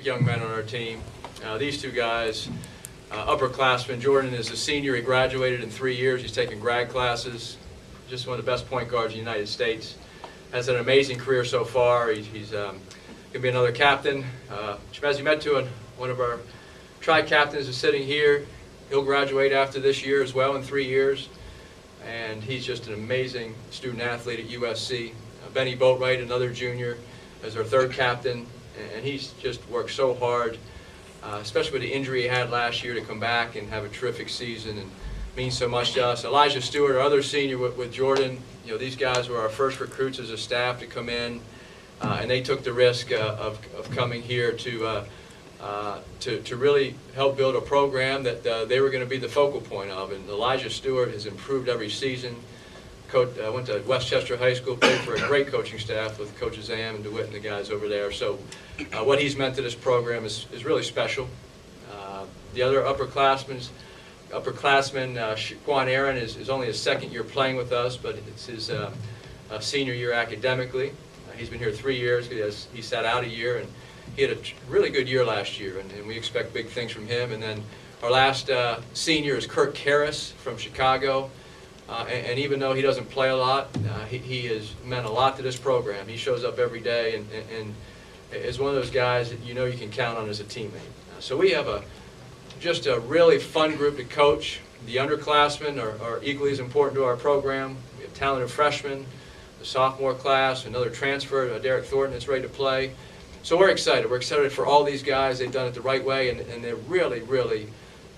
young men on our team. These two guys, upperclassmen. Jordan is a senior. He graduated in 3 years. He's taken grad classes. Just one of the best point guards in the United States. Has an amazing career so far. He's going to be another captain. Chimezie Metu, one of our tri-captains, is sitting here. He'll graduate after this year as well in 3 years. And he's just an amazing student athlete at USC. Benny Boatwright, another junior, is our third captain. And he's just worked so hard, especially with the injury he had last year, to come back and have a terrific season and means so much to us. Elijah Stewart, our other senior with Jordan, you know, these guys were our first recruits as a staff to come in, and they took the risk of coming here to really help build a program that they were going to be the focal point of. And Elijah Stewart has improved every season. Went to Westchester High School, played for a great coaching staff with Coaches Am and DeWitt and the guys over there. So what he's meant to this program is really special. The other upperclassman, Quan Aaron, is only his second year playing with us, but it's his senior year academically. He's been here 3 years. He sat out a year, and he had a really good year last year, and we expect big things from him. And then our last senior is Kirk Karras from Chicago. And even though he doesn't play a lot, he has meant a lot to this program. He shows up every day and is one of those guys that you know you can count on as a teammate. So we have just a really fun group to coach. The underclassmen are equally as important to our program. We have talented freshmen, the sophomore class, another transfer, Derek Thornton, that's ready to play. So we're excited. We're excited for all these guys. They've done it the right way, and they're really, really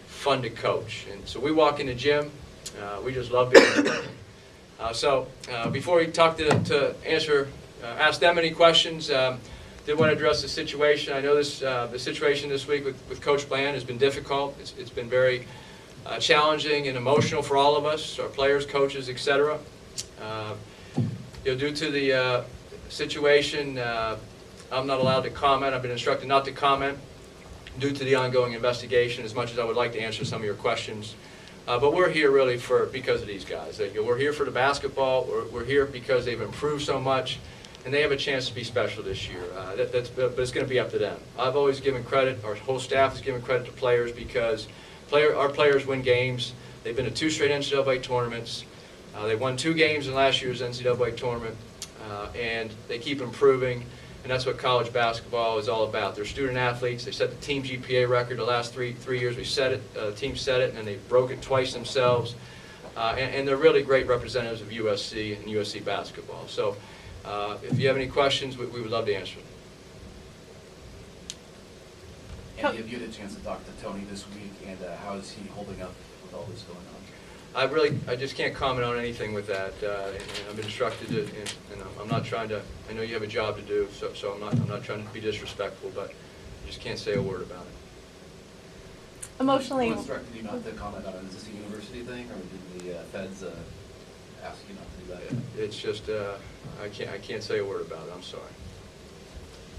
fun to coach. And so we walk in the gym. We just love being there. So before we talk ask them any questions, did want to address the situation. I know the situation this week with Coach Bland has been difficult. It's been very challenging and emotional for all of us, our players, coaches, etc. Due to the situation, I'm not allowed to comment. I've been instructed not to comment due to the ongoing investigation, as much as I would like to answer some of your questions. But we're here really because of these guys. We're here for the basketball. We're here because they've improved so much, and they have a chance to be special this year. But it's going to be up to them. I've always given credit, our whole staff has given credit to players, because our players win games. They've been to 2 straight NCAA tournaments. They won 2 games in last year's NCAA tournament, and they keep improving. And that's what college basketball is all about. They're student athletes. They set the team GPA record the last three years. We set it. The team set it, and then they broke it twice themselves. And they're really great representatives of USC and USC basketball. So if you have any questions, we would love to answer them. Andy, have you had a chance to talk to Tony this week, and how is he holding up with all this going on? I just can't comment on anything with that. And I've been instructed to, and I'm not trying to. I know you have a job to do, so I'm not trying to be disrespectful, but I just can't say a word about it. Emotionally. Who instructed you not to comment on it? Is this a university thing, or did the feds ask you not to do that? It's just I can't say a word about it. I'm sorry.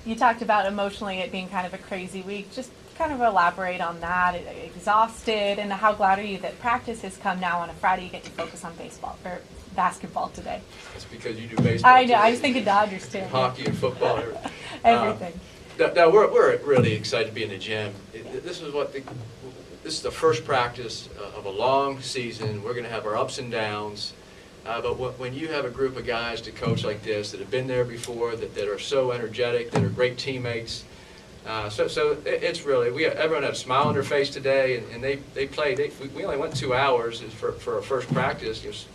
You talked about emotionally it being kind of a crazy week. Just kind of elaborate on that. Exhausted, and how glad are you that practice has come now on a Friday? You get to focus on baseball or basketball today. It's because you do baseball. I know. Too. I was thinking Dodgers too. Hockey and football. Everything. No, we're really excited to be in the gym. This is the first practice of a long season. We're going to have our ups and downs. But when you have a group of guys to coach like this that have been there before, that are so energetic, that are great teammates, so it's really, everyone had a smile on their face today, and they played. We only went 2 hours for our first practice.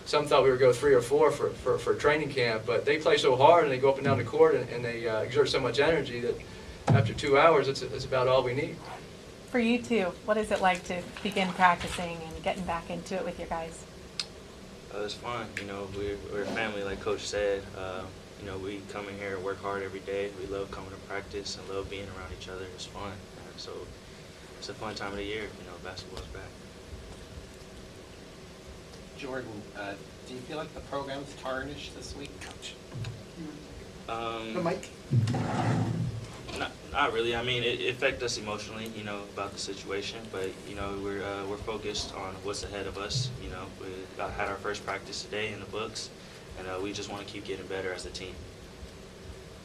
Some thought we would go 3 or 4 for training camp, but they play so hard and they go up and down the court and they exert so much energy that after 2 hours, it's about all we need. For you too, what is it like to begin practicing and getting back into it with your guys? It's fun. We're family, like Coach said. We come in here and work hard every day. We love coming to practice and love being around each other. It's fun. So it's a fun time of the year. Basketball's back. Jordan, do you feel like the program's tarnished this week, Coach? The mic. Not really. I mean, it affected us emotionally, about the situation. But we're focused on what's ahead of us. We had our first practice today in the books, and we just want to keep getting better as a team.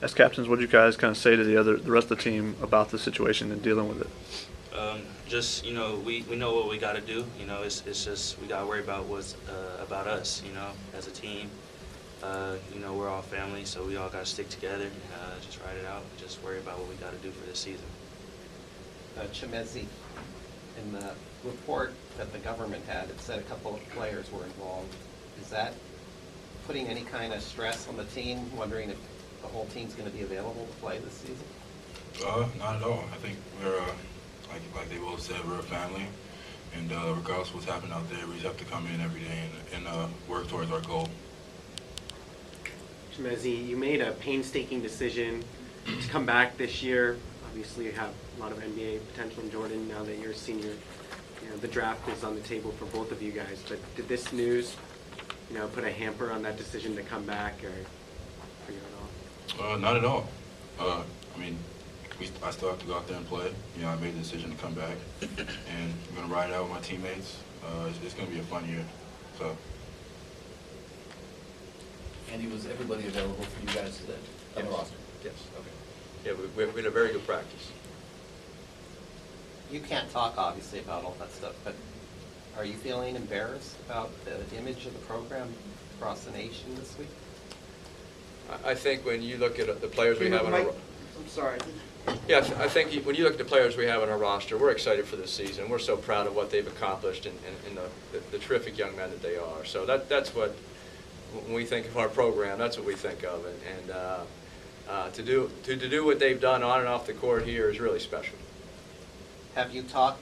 As captains, what did you guys kind of say to the rest of the team about the situation and dealing with it? Just, we know what we got to do. It's just we got to worry about what's about us, as a team. We're all family, so we all got to stick together, just ride it out, just worry about what we got to do for this season. Chimezie, in the report that the government had, it said a couple of players were involved. Is that putting any kind of stress on the team, wondering if the whole team's going to be available to play this season? Not at all. I think we're, like they both said, we're a family. And regardless of what's happening out there, we just have to come in every day and work towards our goal. Chimezie, you made a painstaking decision to come back this year. Obviously, you have a lot of NBA potential in Jordan now that you're a senior. The draft is on the table for both of you guys. But did this news, put a hamper on that decision to come back, or at all? Not at all. I still have to go out there and play. I made the decision to come back, and I'm going to ride it out with my teammates. It's going to be a fun year. So. Andy, was everybody available for you guys today on the roster? Yes. Okay. Yeah, we had a very good practice. You can't talk, obviously, about all that stuff, but are you feeling embarrassed about the image of the program across the nation this week? I think when you look at the players we have on our I'm sorry. yeah, I think when you look at the players we have on our roster, we're excited for this season. We're so proud of what they've accomplished and the terrific young men that they are. So that's what, when we think of our program, that's what we think of. And to do what they've done on and off the court here is really special. Have you talked,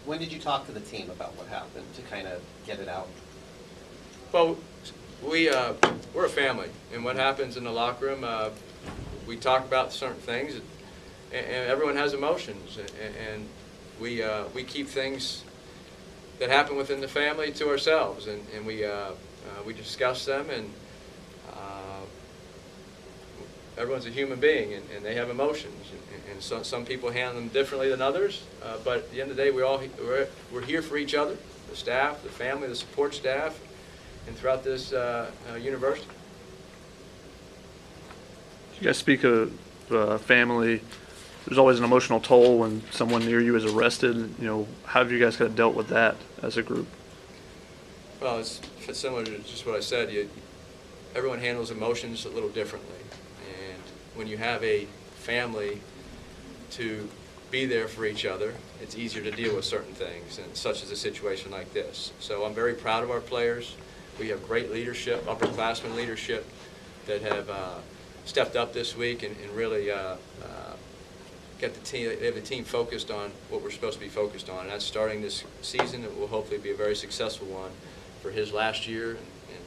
when did you talk to the team about what happened to kind of get it out? Well, we're a family, and what happens in the locker room, we talk about certain things, and everyone has emotions, and we keep things that happen within the family to ourselves, and we discuss them, and everyone's a human being, and they have emotions, and some people handle them differently than others, but at the end of the day, we're here for each other, the staff, the family, the support staff, and throughout this university. You guys speak of family. There's always an emotional toll when someone near you is arrested. How have you guys kind of dealt with that as a group? Well, it's similar to just what I said. Everyone handles emotions a little differently. And when you have a family to be there for each other, it's easier to deal with certain things, and such as a situation like this. So I'm very proud of our players. We have great leadership, upperclassmen leadership, that have stepped up this week and really get they have the team focused on what we're supposed to be focused on, and that's starting this season. It will hopefully be a very successful one for his last year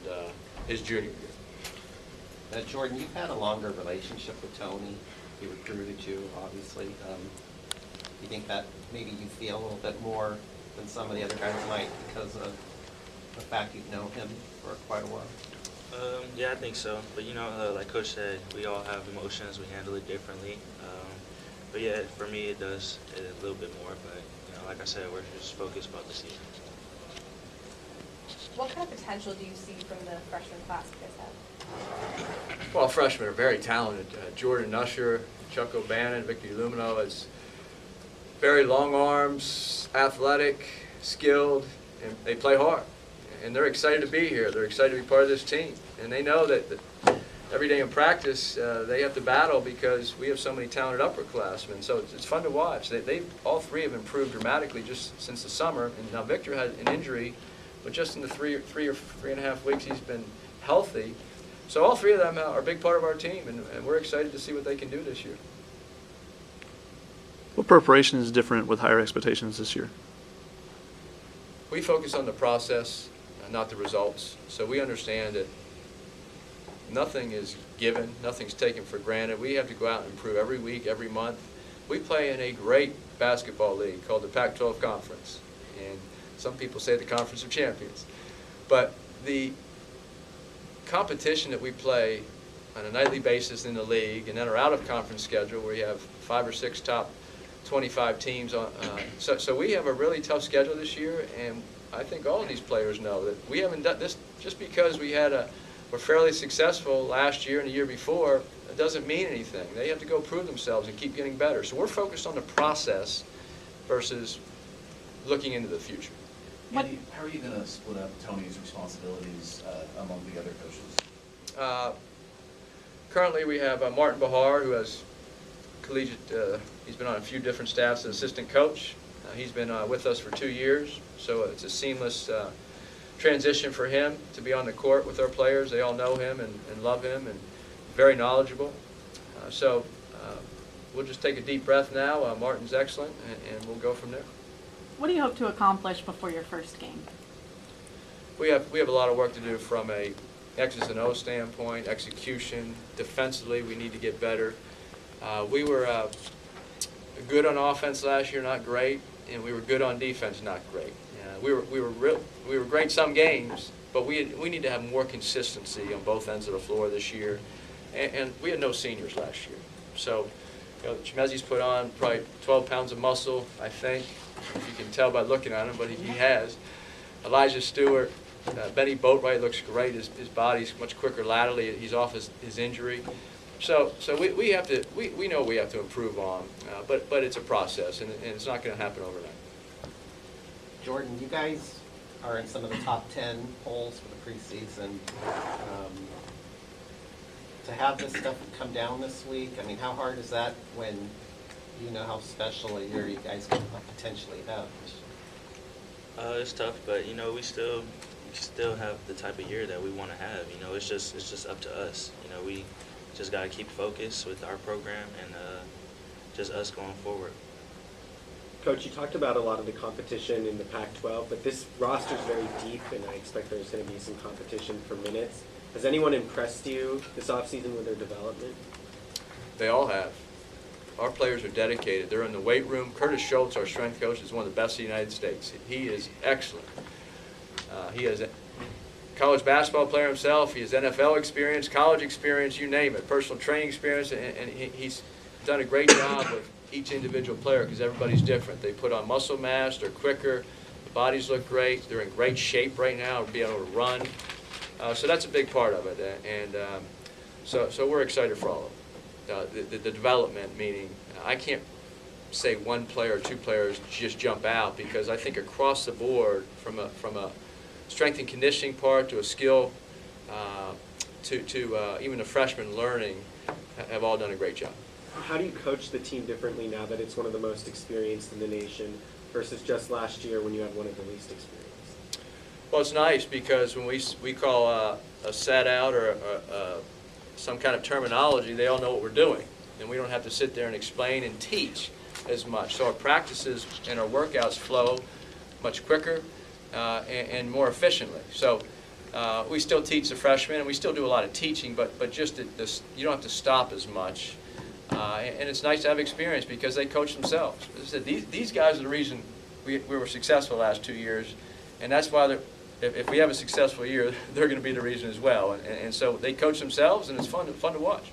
and his junior year. Jordan, you've had a longer relationship with Tony. He recruited you, obviously. Do you think that maybe you feel a little bit more than some of the other guys might because of the fact you've known him for quite a while? Yeah, I think so. But like Coach said, we all have emotions. We handle it differently. But yeah, for me, it does a little bit more. But like I said, we're just focused about the season. What kind of potential do you see from the freshman class you guys have? Well, freshmen are very talented. Jordan Usher, Chuck O'Bannon, Victor Lumino is very long arms, athletic, skilled, and they play hard. And they're excited to be here. They're excited to be part of this team. And they know that every day in practice they have to battle because we have so many talented upperclassmen. So it's fun to watch. They all three have improved dramatically just since the summer. And now Victor had an injury, but just in the three or 3.5 weeks he's been healthy. So all three of them are a big part of our team, and we're excited to see what they can do this year. What preparation is different with higher expectations this year? We focus on the process, not the results. So we understand that nothing is given, nothing's taken for granted. We have to go out and improve every week, every month. We play in a great basketball league called the Pac-12 Conference, and some people say the Conference of Champions. But the competition that we play on a nightly basis in the league, and then our out-of-conference schedule where you have 5 or 6 top 25 teams on. So we have a really tough schedule this year, and I think all of these players know that we haven't done this just because we had a were fairly successful last year and the year before, it doesn't mean anything. They have to go prove themselves and keep getting better. So we're focused on the process versus looking into the future. Andy, how are you going to split up Tony's responsibilities among the other coaches? Currently, we have Martin Bahar, who has collegiate, he's been on a few different staffs as assistant coach. He's been with us for 2 years, so it's a seamless transition for him to be on the court with our players. They all know him and love him and very knowledgeable. So we'll just take a deep breath now. Martin's excellent, and we'll go from there. What do you hope to accomplish before your first game? We have a lot of work to do from a X's and O standpoint, execution. Defensively, we need to get better. We were good on offense last year, not great, and we were good on defense, not great. We were great some games, but we need to have more consistency on both ends of the floor this year. And we had no seniors last year, so Chimezie's put on probably 12 pounds of muscle, I think, if you can tell by looking at him, but he has. Elijah Stewart, Benny Boatwright looks great. His body's much quicker laterally. He's off his injury. So we have to we know we have to improve on, but it's a process, and it's not going to happen overnight. Jordan, you guys are in some of the top 10 polls for the preseason. To have this stuff come down this week, I mean, how hard is that when you know how special a year you guys could potentially have this year? It's tough, but we still have the type of year that we want to have. It's just up to us. We just got to keep focused with our program and just us going forward. Coach, you talked about a lot of the competition in the Pac-12, but this roster's very deep, and I expect there's going to be some competition for minutes. Has anyone impressed you this offseason with their development? They all have. Our players are dedicated. They're in the weight room. Curtis Schultz, our strength coach, is one of the best in the United States. He is excellent. He has a college basketball player himself. He has NFL experience, college experience, you name it, personal training experience, and he's done a great job with each individual player because everybody's different. They put on muscle mass. They're quicker. The bodies look great. They're in great shape right now to be able to run. So that's a big part of it, and so we're excited for all of it. The development, meaning I can't say one player or two players just jump out because I think across the board, from a strength and conditioning part to a skill to even the freshman learning, have all done a great job. How do you coach the team differently now that it's one of the most experienced in the nation versus just last year when you had one of the least experienced? Well, it's nice because when we call a set out or some kind of terminology, they all know what we're doing. And we don't have to sit there and explain and teach as much. So our practices and our workouts flow much quicker and more efficiently. So we still teach the freshmen, and we still do a lot of teaching, but just you don't have to stop as much. And it's nice to have experience because they coach themselves. As I said, these guys are the reason we were successful the last 2 years, and that's why if we have a successful year, they're going to be the reason as well. And so they coach themselves, and it's fun to watch.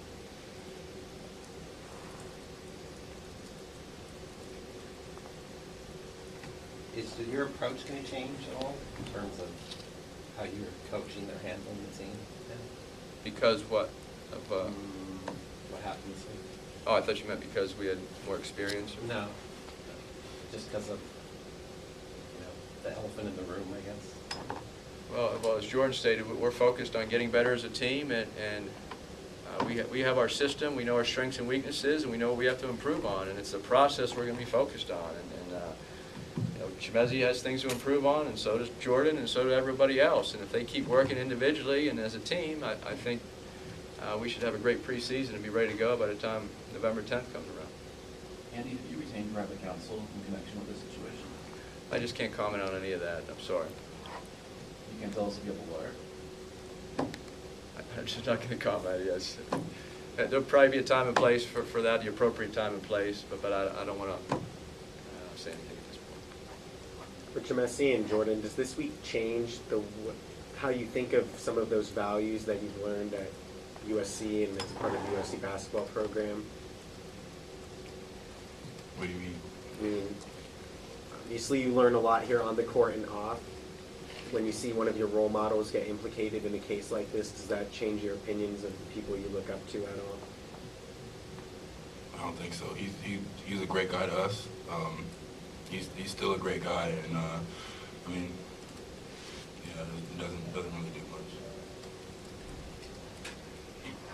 Is your approach going to change at all in terms of how you're coaching or handling the team? Because what? What happened this week? Oh, I thought you meant because we had more experience. No, just because of the elephant in the room, I guess. Well, as Jordan stated, we're focused on getting better as a team, and we have our system, we know our strengths and weaknesses, and we know what we have to improve on, and it's the process we're going to be focused on. Chimezie has things to improve on, and so does Jordan, and so does everybody else. And if they keep working individually and as a team, I think we should have a great preseason and be ready to go by the time November 10th comes around. Andy, have you retained private counsel in connection with this situation? I just can't comment on any of that. I'm sorry. You can tell us if you have a lawyer. I'm just not going to comment. Yes, there'll probably be a time and place for that, the appropriate time and place, but I don't want to say anything at this point. For Chimezie and Jordan, does this week change how you think of some of those values that you've learned at USC and as part of the USC basketball program? What do you mean? I mean, obviously you learn a lot here on the court and off. when you see one of your role models get implicated in a case like this, does that change your opinions of the people you look up to at all? I don't think so. He's a great guy to us. He's still a great guy, and I mean, yeah, it doesn't really do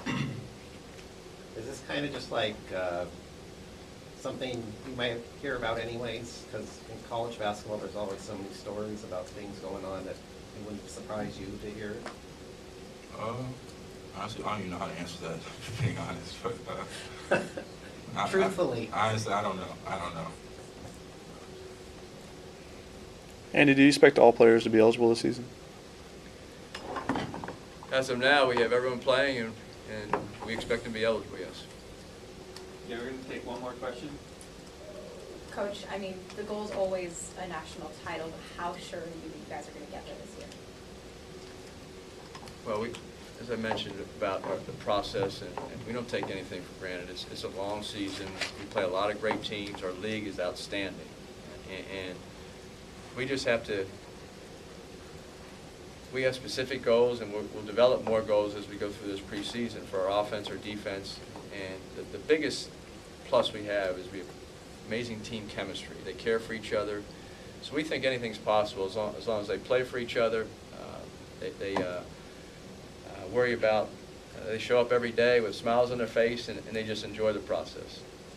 much. Is this kind of just like something you might hear about anyways? Because in college basketball, there's always so many stories about things going on that it wouldn't surprise you to hear. Honestly, I don't even know how to answer that, being honest. But Truthfully. Honestly, I don't know. I don't know. Andy, do you expect all players to be eligible this season? As of now, we have everyone playing, and we expect them to be eligible, yes. Yeah, we're going to take one more question. Coach, I mean, the goal is always a national title, but how sure are you that you guys are going to get there this year? Well, as I mentioned about the process, and we don't take anything for granted. It's a long season. We play a lot of great teams. Our league is outstanding. And we just have to, we have specific goals, and we'll develop more goals as we go through this preseason for our offense, our defense. And the biggest plus we have is we have amazing team chemistry. They care for each other. So we think anything's possible as long as they play for each other. They worry about, they show up every day with smiles on their face, and they just enjoy the process.